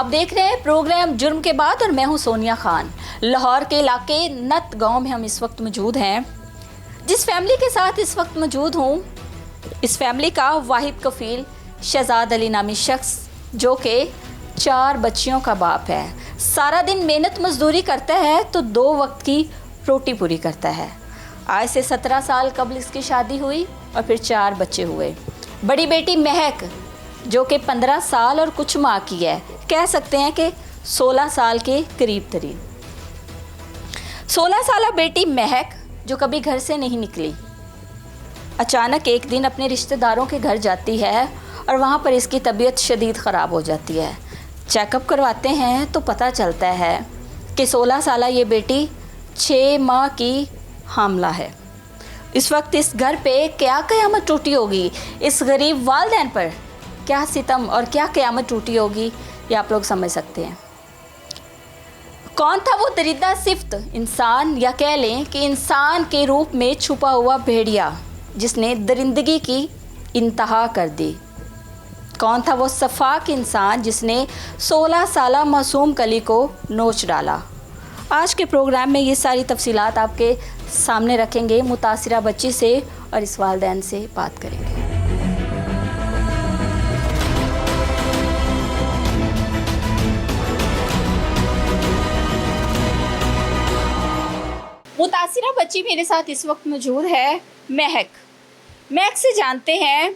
आप देख रहे हैं प्रोग्राम जुर्म के बाद और मैं हूं सोनिया खान। लाहौर के इलाके नत गांव में हम इस वक्त मौजूद हैं। जिस फैमिली के साथ इस वक्त मौजूद हूं, इस फैमिली का वाहिद कफील शहजाद अली नामी शख्स जो कि 4 बच्चियों का बाप है, सारा दिन मेहनत मजदूरी करता है तो 2 वक्त की रोटी पूरी करता है। आज से 17 साल कबल इसकी शादी हुई और फिर 4 बच्चे हुए। बड़ी बेटी महक जो कि 15 साल और कुछ माह की है, कह सकते हैं कि 16 साल के करीब तरीब। 16 साल बेटी महक जो कभी घर से नहीं निकली, अचानक एक दिन अपने रिश्तेदारों के घर जाती है और वहाँ पर इसकी तबीयत शदीद ख़राब हो जाती है। चेकअप करवाते हैं तो पता चलता है कि 16 साल ये बेटी 6 माह की हामला है। इस वक्त इस घर पे क्या क़यामत टूटी होगी, इस गरीब वालिदैन पर क्या सितम और क्या क़यामत टूटी होगी, ये आप लोग समझ सकते हैं। कौन था वो दरिंदा सिफ्त इंसान, या कह लें कि इंसान के रूप में छुपा हुआ भेड़िया जिसने दरिंदगी की इंतहा कर दी? कौन था वो सफाक इंसान जिसने 16 साला मासूम कली को नोच डाला? आज के प्रोग्राम में ये सारी तफसीलात आपके सामने रखेंगे, मुतासिरा बच्ची से और इस वालिदैन से बात करेंगे। मुतासिरा बच्ची मेरे साथ इस वक्त मौजूद है। महक से जानते हैं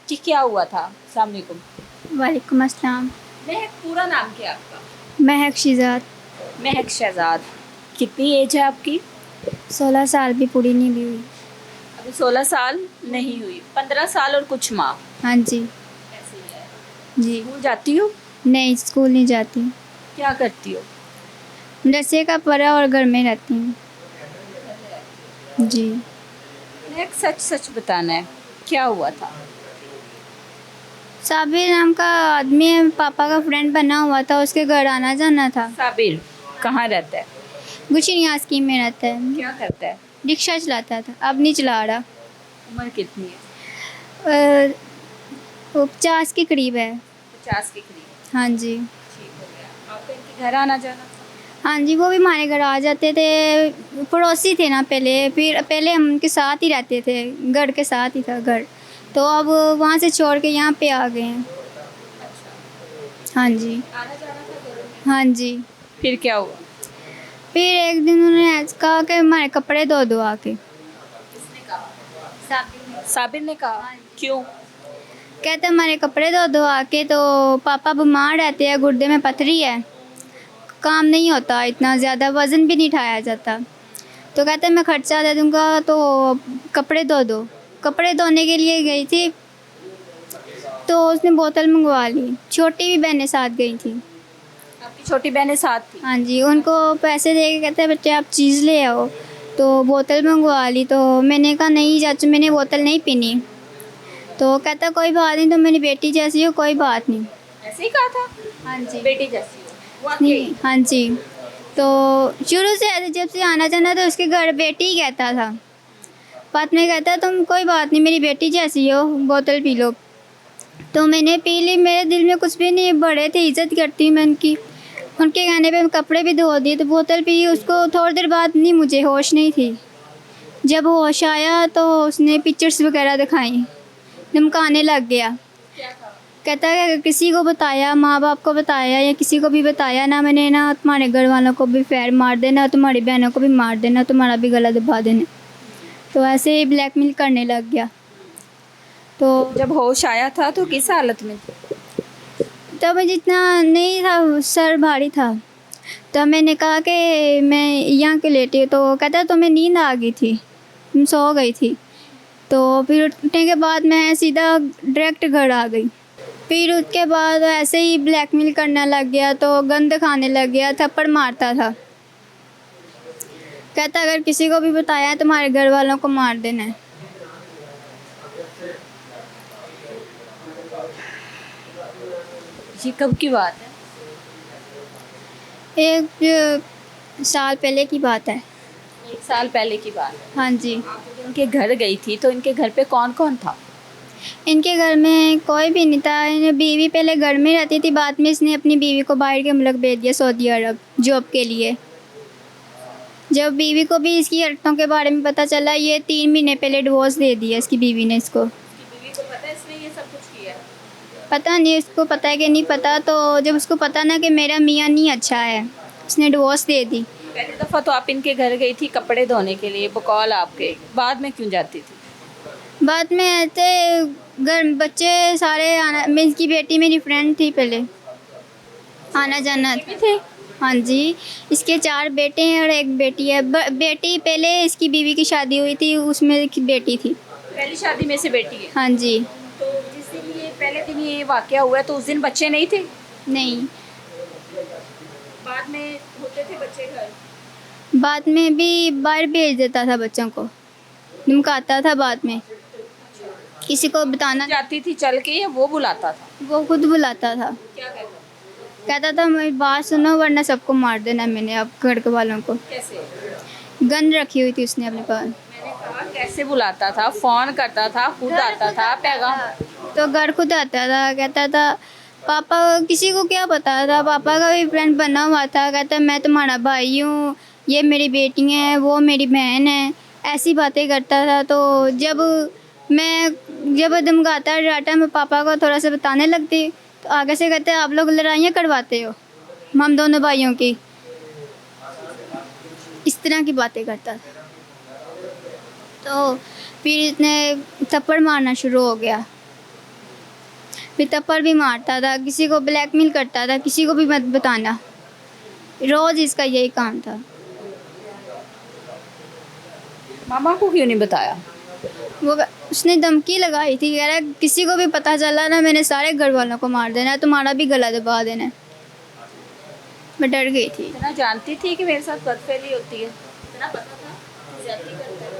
कि क्या हुआ था। अस्सलाम वालेकुम। वालेकुम अस्सलाम। महक, पूरा नाम क्या है आपका? महक शहजाद। महक शहजाद। कितनी एज है आपकी? 16 साल भी पूरी नहीं भी हुई। अभी 16 साल नहीं हुई, 15 साल और कुछ माह। हाँ जी। ऐसे ही है। जी। स्कूल जाती हो? नहीं, स्कूल नहीं जाती। क्या करती हो? मदरसे का पढ़ा और घर में रहती हूँ। जी। महक, सच बताना है, क्या हुआ था? साबिर नाम का आदमी है, पापा का फ्रेंड बना हुआ था, उसके घर आना जाना था। साबिर कहाँ रहता है? गुशिनिया स्कीम में रहता है। क्या करता है? रिक्शा चलाता था, अब नहीं चला रहा। उम्र कितनी है? वो 50 के करीब है। 50 के करीब। हाँ जी। ठीक हो गया। आपका इनके घर आना जाना था? हाँ जी, वो भी हमारे घर आ जाते थे। पड़ोसी थे ना पहले, फिर पहले हम उनके साथ ही रहते थे, घर के साथ ही था घर, तो अब वहाँ से छोड़ के यहाँ पे आ गए हैं। हाँ जी। आना जाना था घरों में? हाँ जी। फिर क्या हुआ? फिर एक दिन उन्होंने ऐसा कहा कि हमारे कपड़े धो दो आके। किसने कहा? साबिर ने कहा। क्यों? कहते हमारे कपड़े धो दो आके, तो पापा बीमार रहते हैं, गुर्दे में पथरी है, काम नहीं होता, इतना ज़्यादा वज़न भी नहीं उठाया जाता। तो कहते मैं खर्चा दे दूँगा, तो कपड़े धो दो। कपड़े धोने के लिए गई थी तो उसने बोतल मंगवा ली। छोटी भी बहनें साथ गई थी। आपकी छोटी बहनें साथ थी? हाँ जी। उनको पैसे दे के कहते बच्चे आप चीज़ ले आओ, तो बोतल मंगवा ली। तो मैंने कहा नहीं चाचू, मैंने बोतल नहीं पीनी। तो कहता कोई बात नहीं, तो मेरी बेटी जैसी हो, कोई बात नहीं। ऐसे ही कहा था? हाँ जी। बेटी जैसी हो। नहीं, हाँ जी। तो शुरू से ऐसे जब से आना जाना तो उसके घर बेटी ही कहता था। बाद में कहता तुम कोई बात नहीं, मेरी बेटी जैसी हो, बोतल पी लो। तो मैंने पी ली। मेरे दिल में कुछ भी नहीं, बड़े थे, इज़्ज़त करती मैं उनकी। उनके कहने पे कपड़े भी धो दिए, तो बोतल पी। उसको थोड़ी देर बाद नहीं, मुझे होश नहीं थी। जब होश आया तो उसने पिक्चर्स वगैरह दिखाई, धमकाने लग गया। कहता है अगर किसी को बताया, माँ बाप को बताया या किसी को भी बताया ना मैंने, ना तुम्हारे घर वालों को भी फैर मार देना, तुम्हारी बहनों को भी मार देना, तुम्हारा भी गला दबा देना। तो ऐसे ही ब्लैकमेल करने लग गया। तो जब होश आया था तो किस हालत में थे? तब जितना नहीं था, सर भारी था। तो मैंने कहा कि मैं यहाँ के लेटी। तो कहता तुम्हें नींद आ गई थी, तुम सो गई थी। तो फिर उठने के बाद मैं सीधा डायरेक्ट घर आ गई। फिर उसके बाद ऐसे ही ब्लैकमेल करने लग गया, तो गंद खाने लग गया, थप्पड़ मारता था। कहता अगर किसी को भी बताया तुम्हारे घर वालों को मार देना है। ये कब की बात है? 1 साल पहले की बात है। 1 साल पहले की बात है। हाँ जी। आप जब इनके घर गई थी तो इनके घर पे कौन कौन था? इनके घर में कोई भी नहीं था। इन्हें बीवी पहले घर में रहती थी, बाद में इसने अपनी बीवी को बाहर के मुल्क भेज दिया, सऊदी अरब, जॉब के लिए। जब बीवी को भी इसकी हरकतों के बारे में पता चला, ये 3 महीने पहले डिवोर्स दे दिया इसकी बीवी ने इसको। बीवी को पता है इसने ये सब कुछ किया? पता नहीं उसको पता है कि नहीं पता। तो जब उसको पता ना कि मेरा मियाँ नहीं अच्छा है, उसने डिवोर्स दे दी। पहली दफ़ा तो आप इनके घर गई थी कपड़े धोने के लिए, बकौल आपके, बाद में क्यों जाती थी? बाद में ऐसे घर बच्चे सारे आना, मैं इसकी बेटी मेरी फ्रेंड थी पहले, आना जाना थे? हाँ जी, इसके 4 बेटे हैं और 1 बेटी है। बेटी पहले इसकी बीवी की शादी हुई थी, उसमें एक बेटी थी। पहली शादी में से बेटी है? हाँ जी। तो जिस दिन ये पहले दिन ये वाक़या हुआ है तो उस दिन बच्चे नहीं थे? नहीं, बाद में होते थे बच्चे घर? बाद में भी बाहर भेज देता था बच्चों को, धमकाता था बाद में, किसी को बताना। जाती थी चल के या वो बुलाता था? वो खुद बुलाता था, क्या कहता? कहता था मेरी बात सुनो वरना सबको मार देना मैंने, अब घर के वालों को। कैसे? गन रखी हुई थी उसने अपने पास। मैंने कहा कैसे बुलाता था? फ़ोन करता था, खुद आता था, पैगाम? तो घर खुद आता था, कहता था पापा, किसी को क्या पता था, पापा का भी फ्रेंड बना हुआ था, कहता मैं तुम्हारा भाई हूँ, ये मेरी बेटी है, वो मेरी बहन है, ऐसी बातें करता था। तो जब धमकाता डांटा, मैं पापा को थोड़ा सा बताने लगती, तो आगे से कहते आप लोग लड़ाइयाँ करवाते हो हम दोनों भाइयों की, इस तरह की बातें करता था। तो फिर इसने थप्पड़ मारना शुरू हो गया, फिर थप्पड़ भी मारता था, किसी को ब्लैकमेल करता था, किसी को भी मत बताना, रोज़ इसका यही काम था। मामा को क्यों नहीं बताया? वो उसने धमकी लगाई थी, कह रहा किसी को भी पता चला ना मैंने सारे घर वालों को मार देना है, तुम्हारा भी गला दबा देना है। मैं डर गई थी। इतना जानती थी कि मेरे साथ बदफेली होती है? इतना पता था ज्यादती करता है?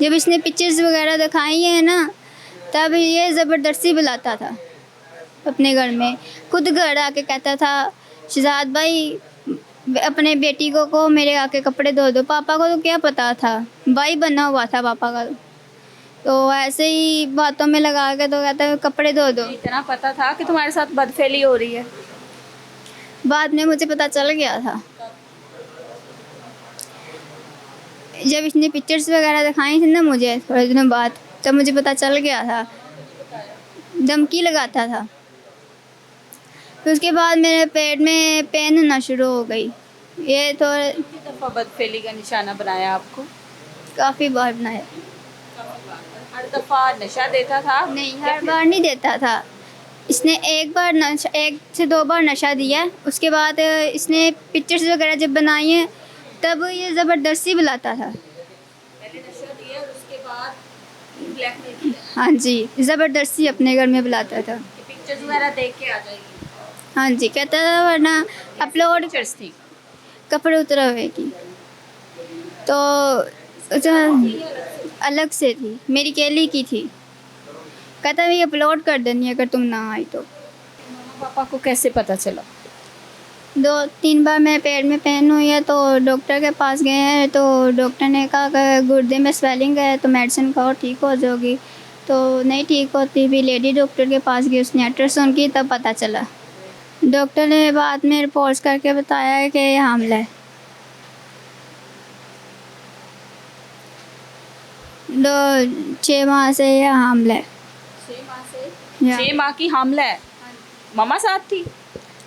जब इसने पिक्चर्स वगैरह दिखाई हैं ना, तब ये ज़बरदस्ती बुलाता था अपने घर में, खुद घर आके कहता था शहजाद भाई अपने बेटी को मेरे आके कपड़े धो दो। पापा को तो क्या पता था, भाई बना हुआ था पापा का, तो ऐसे ही बातों में लगा के तो कहता है कपड़े धो दो। इतना पता था कि तुम्हारे साथ बदफेली हो रही है? बाद में मुझे पता चल गया था, जब इसने पिक्चर्स वगैरह दिखाई थी ना मुझे थोड़े दिनों बाद, तब मुझे पता चल गया था। धमकी लगाता था। फिर उसके बाद मेरे पेट में पेन होना शुरू हो गई। ये तो कितनी दफ़ा बदफेली का निशाना बनाया आपको? काफ़ी बार बनाया। हर दफ़ा नशा देता था? नहीं, हर बार नहीं देता था। इसने एक से 2 बार नशा दिया है। उसके बाद इसने पिक्चर्स वगैरह जब बनाई हैं तब ये ज़बरदस्ती बुलाता था। पहले नशा दिया और उसके बाद ब्लैकमेल किया? हाँ जी, ज़बरदस्ती अपने घर में बुलाता था। पिक्चर्स वगैरह देख के आ जाएगी? हाँ जी, कहता था वरना अपलोड पिक्चर्स थी? कपड़े उतरे हुए की, तो अलग से थी, मेरी केली की थी। कहता मैं अपलोड कर देनी अगर तुम ना आई तो। मम्मा पापा को कैसे पता चला? 2-3 बार मेरे पेट में पेन हुई है तो डॉक्टर के पास गए हैं, तो डॉक्टर ने कहा कि गुर्दे में स्वेलिंग है तो मेडिसिन खाओ ठीक हो जाओगी। तो नहीं ठीक होती, भी लेडी डॉक्टर के पास गई, उसने अल्ट्रासाउंड की तब पता चला। डॉक्टर ने बाद में रिपोर्ट्स करके बताया कि ये हामिला है। 6 माह से ये हामिला है। 6 माह से? या। 6 माह की हामिला है? मम्मा साथ थी?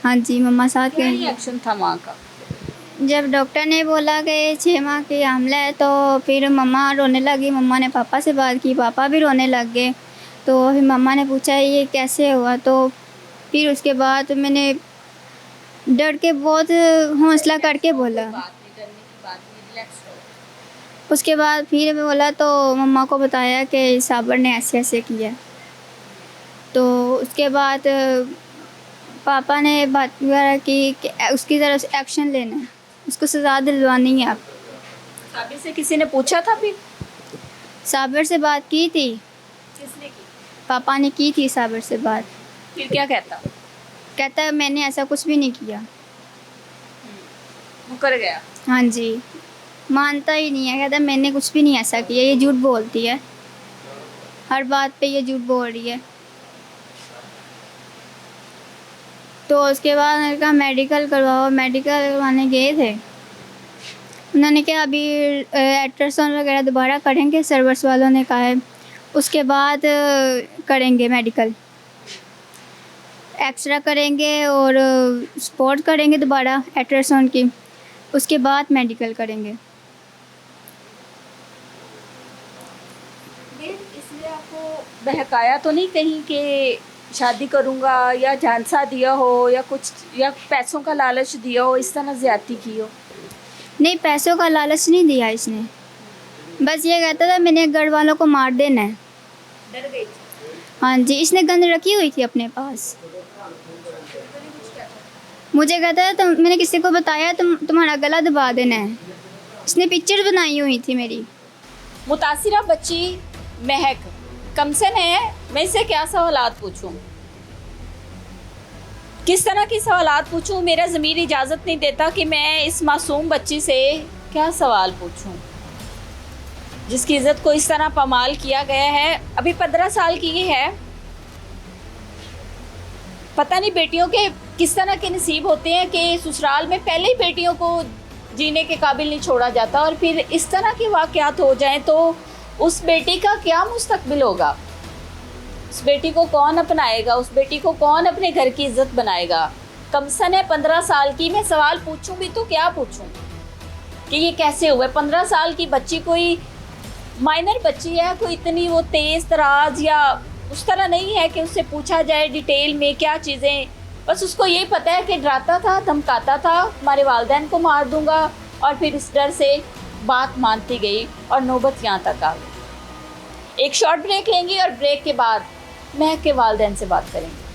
हाँ जी, मम्मा साथ क्या गई। रिएक्शन था माँ का? जब डॉक्टर ने बोला कि 6 माह की हामिला है तो फिर मम्मा रोने लगी। मम्मा ने पापा से बात की, पापा भी रोने लग गए। तो फिर मम्मा ने पूछा ये कैसे हुआ, तो फिर उसके बाद मैंने डर के बहुत हौसला करके बोला। बात नहीं करने की, बात नहीं, रिलैक्स रहो। उसके बाद फिर मैं बोला तो मम्मा को बताया कि साबर ने ऐसे ऐसे किया। तो उसके बाद पापा ने बात वगैरह की कि उसकी तरफ से एक्शन लेना है, उसको सज़ा दिलवानी है। आप साबिर से किसी ने पूछा था फिर? साबर से बात की थी, किसने की? पापा ने की थी साबर से बात। फिर क्या कहता? कहता मैंने ऐसा कुछ भी नहीं किया। मुकर गया? हाँ जी, मानता ही नहीं है, कहता मैंने कुछ भी नहीं ऐसा किया, ये झूठ बोलती है, हर बात पे ये झूठ बोल रही है। तो उसके बाद मैंने कहा मेडिकल करवाओ। मेडिकल करवाने गए थे, उन्होंने कहा अभी अल्ट्रासाउंड वगैरह दोबारा करेंगे, सर्वर्स वालों ने कहा है, उसके बाद करेंगे मेडिकल, एक्सरा करेंगे और स्पॉट करेंगे दोबारा अल्ट्रासाउंड की, उसके बाद मेडिकल करेंगे। इसलिए आपको बहकाया तो नहीं कहीं कि शादी करूंगा, या झांसा दिया हो, या कुछ, या पैसों का लालच दिया हो, इस तरह ज्यादती की हो? नहीं, पैसों का लालच नहीं दिया इसने, बस ये कहता था मैंने घर वालों को मार देना है। डर गई? हाँ जी, इसने गंद रखी हुई थी अपने पास। मुझे कहता है तुम, मैंने किसी को बताया तुम्हारा गला दबा देना है। इसने पिक्चर बनाई हुई थी मेरी। मुतासिरा बच्ची महक कमसन है, मैं इससे क्या सवालात पूछूं, किस तरह की सवालात पूछूं? मेरा ज़मीर इजाज़त नहीं देता कि मैं इस मासूम बच्ची से क्या सवाल पूछूं, जिसकी इज़्ज़त को इस तरह पामाल किया गया है। अभी 15 साल की ये है। पता नहीं बेटियों के किस तरह के नसीब होते हैं कि ससुराल में पहले ही बेटियों को जीने के काबिल नहीं छोड़ा जाता, और फिर इस तरह के वाक़यात हो जाएं तो उस बेटी का क्या मुस्तकबिल होगा? उस बेटी को कौन अपनाएगा? उस बेटी को कौन अपने घर की इज्जत बनाएगा? कमसन है 15 साल की। मैं सवाल पूछूं भी तो क्या पूछूं कि ये कैसे हुआ? 15 साल की बच्ची कोई माइनर बच्ची है, कोई इतनी वो तेज़ तराज या उस तरह नहीं है कि उससे पूछा जाए डिटेल में क्या चीज़ें। बस उसको यही पता है कि डराता था, धमकाता था, हमारे वालिदैन को मार दूंगा, और फिर इस डर से बात मानती गई और नौबत यहाँ तक आ गई। एक शॉर्ट ब्रेक लेंगे और ब्रेक के बाद महक के वालिदैन से बात करेंगे।